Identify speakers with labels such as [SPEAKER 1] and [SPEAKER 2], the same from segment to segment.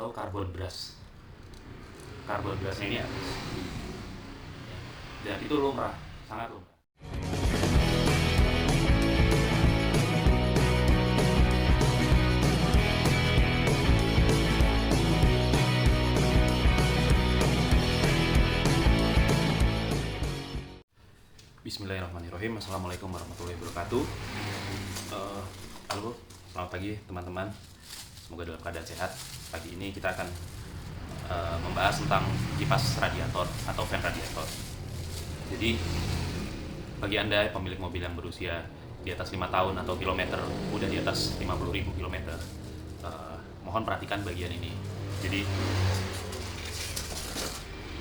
[SPEAKER 1] atau karbon brush. Karbon brushnya ini habis, dan itu lumrah, sangat lumrah. Bismillahirrahmanirrahim. Assalamualaikum warahmatullahi wabarakatuh. Halo, selamat pagi teman-teman. Semoga dalam keadaan sehat. Pagi ini kita akan membahas tentang kipas radiator atau fan radiator. Jadi bagi Anda pemilik mobil yang berusia di atas 5 tahun atau kilometer, udah di atas 50.000 kilometer, mohon perhatikan bagian ini. Jadi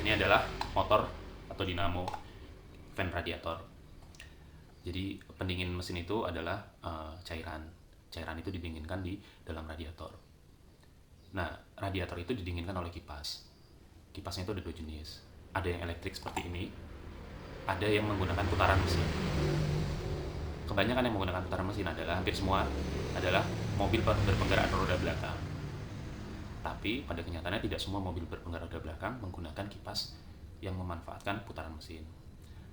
[SPEAKER 1] ini adalah motor atau dinamo fan radiator. Jadi pendingin mesin itu adalah cairan. Cairan itu didinginkan di dalam radiator. Nah, radiator itu didinginkan oleh kipas. Kipasnya itu ada dua jenis. Ada yang elektrik seperti ini, ada yang menggunakan putaran mesin. Kebanyakan yang menggunakan putaran mesin adalah, hampir semua adalah mobil berpenggerak roda belakang. Tapi pada kenyataannya tidak semua mobil berpenggerak roda belakang menggunakan kipas yang memanfaatkan putaran mesin.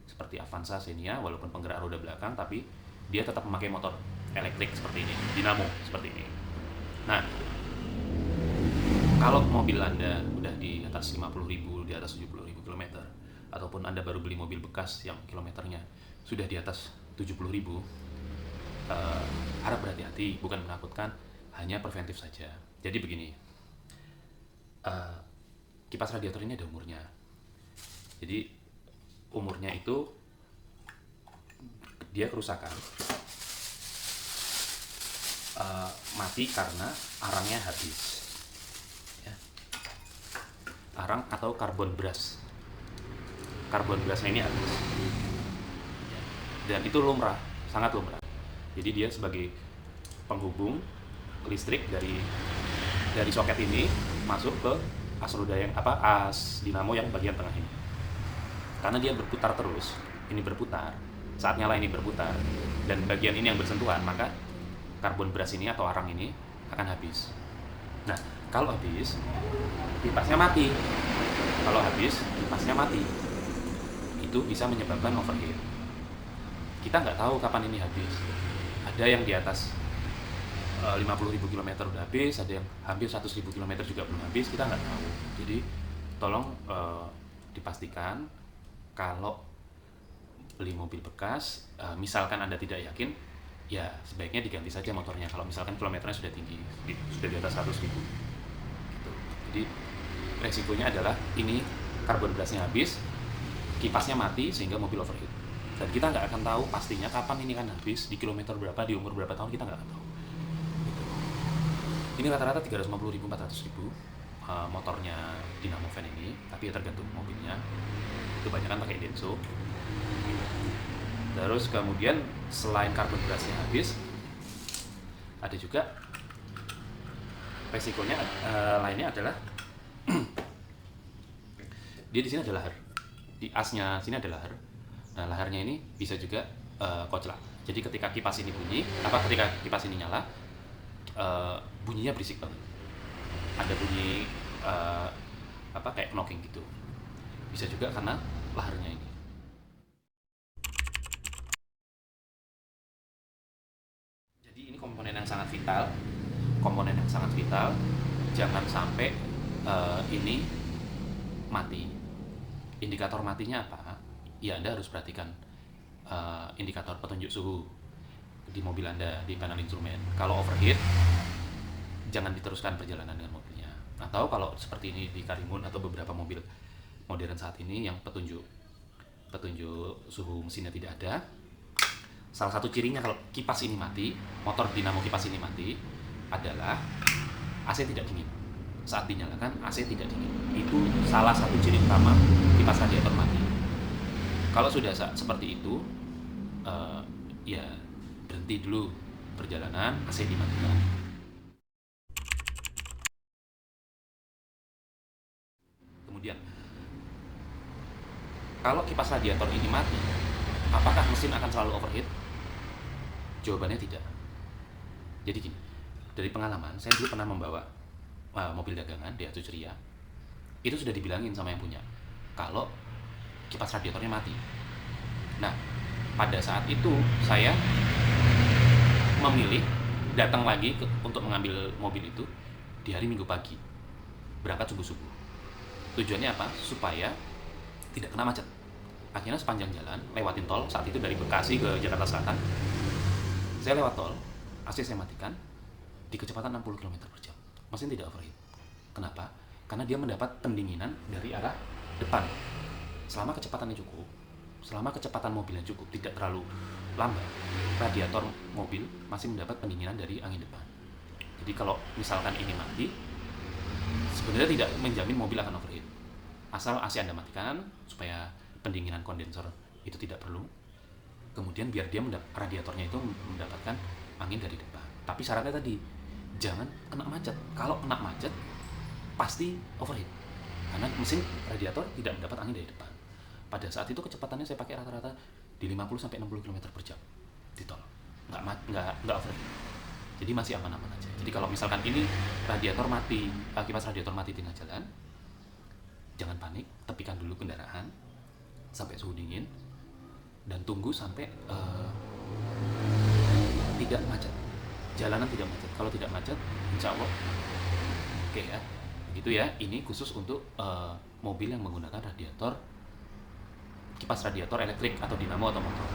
[SPEAKER 1] Seperti Avanza, Xenia, walaupun penggerak roda belakang, tapi dia tetap memakai motor elektrik seperti ini, dinamo seperti ini. Nah, kalau mobil Anda udah di atas 50.000, di atas 70.000 km, ataupun Anda baru beli mobil bekas yang kilometernya sudah di atas 70.000, harap berhati-hati, bukan menakutkan, hanya preventif saja. Jadi begini, kipas radiator ini ada umurnya. Jadi umurnya itu dia kerusakan, mati karena arangnya habis. Arang atau karbon brush. Karbon brushnya ini habis, dan itu lumrah, sangat lumrah. Jadi dia sebagai penghubung listrik dari soket ini masuk ke as roda yang as dinamo yang bagian tengah ini. Karena dia berputar terus, ini berputar, saat nyala ini berputar, dan bagian ini yang bersentuhan, maka karbon brush ini atau arang ini akan habis. Nah, kalau habis, kipasnya mati. Kalau habis, kipasnya mati. Itu bisa menyebabkan overheat. Kita nggak tahu kapan ini habis. Ada yang di atas 50.000 km udah habis, ada yang hampir 100.000 km juga belum habis, kita nggak tahu. Jadi, tolong dipastikan kalau beli mobil bekas, misalkan Anda tidak yakin, ya sebaiknya diganti saja motornya. Kalau misalkan kilometernya sudah tinggi, sudah di atas 100.000. Gitu. Jadi resikonya adalah ini karbon brushnya habis, kipasnya mati sehingga mobil overheat. Dan kita nggak akan tahu pastinya kapan ini kan habis, di kilometer berapa, di umur berapa tahun, kita nggak akan tahu. Gitu. Ini rata-rata 350.000, 400.000 motornya dinamo fan ini, tapi ya tergantung mobilnya. Kebanyakan pakai Denso. Terus kemudian selain karbon brushnya habis, ada juga resikonya lainnya adalah dia di sini ada lahar, di asnya sini ada lahar. Nah, laharnya ini bisa juga koclak. Jadi ketika kipas ini bunyi, ketika kipas ini nyala, bunyinya berisik banget. Ada bunyi kayak knocking gitu. Bisa juga karena laharnya ini. Jadi ini komponen yang sangat vital. Jangan sampai ini mati. Indikator matinya apa? Ya, Anda harus perhatikan indikator petunjuk suhu di mobil Anda, di panel instrumen. Kalau overheat, jangan diteruskan perjalanan dengan mobilnya. Atau kalau seperti ini di Karimun atau beberapa mobil modern saat ini yang petunjuk suhu mesinnya tidak ada, salah satu cirinya kalau kipas ini mati, motor dinamo kipas ini mati, adalah AC tidak dingin. Saat dinyalakan AC tidak dingin. Itu salah satu ciri utama kipas radiator mati. Kalau sudah seperti itu, ya berhenti dulu perjalanan, AC dimatikan. Kemudian, kalau kipas radiator ini mati, apakah mesin akan selalu overheat? Jawabannya tidak. Jadi gini, dari pengalaman, saya dulu pernah membawa mobil dagangan Daihatsu Ceria, itu sudah dibilangin sama yang punya kalau kipas radiatornya mati. Nah, pada saat itu saya memilih datang lagi untuk mengambil mobil itu di hari Minggu pagi, berangkat subuh-subuh. Tujuannya apa? Supaya tidak kena macet. Akhirnya sepanjang jalan lewatin tol, saat itu dari Bekasi ke Jakarta Selatan, saya lewat tol, AC saya matikan di kecepatan 60 km/jam, mesin tidak overheat. Kenapa? Karena dia mendapat pendinginan dari arah depan. Selama kecepatannya cukup, selama kecepatan mobilnya cukup, tidak terlalu lambat, radiator mobil masih mendapat pendinginan dari angin depan. Jadi kalau misalkan ini mati, sebenarnya tidak menjamin mobil akan overheat. Asal AC Anda matikan supaya pendinginan kondensor itu tidak perlu. Kemudian biar dia radiatornya itu mendapatkan angin dari depan. Tapi syaratnya tadi, jangan kena macet. Kalau kena macet, pasti overheat. Karena mesin radiator tidak mendapat angin dari depan. Pada saat itu kecepatannya saya pakai rata-rata di 50-60 km/jam di tol. Nggak overheat. Jadi masih aman-aman aja. Jadi kalau misalkan ini radiator mati, kipas radiator mati di tengah jalan, jangan panik, tepikan dulu kendaraan sampai suhu dingin dan tunggu sampai tidak macet. Jalanan tidak macet. Kalau tidak macet, insya Allah oke ya. Begitu ya. Ini khusus untuk mobil yang menggunakan radiator, kipas radiator elektrik atau dinamo atau motor.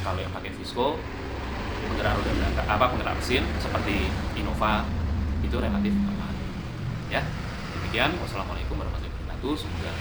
[SPEAKER 1] Kalau yang pakai Visco, penggerak roda belakang, penggerak mesin seperti Innova, itu relatif aman. Ya. Demikian. Wassalamualaikum warahmatullahi wabarakatuh. Semoga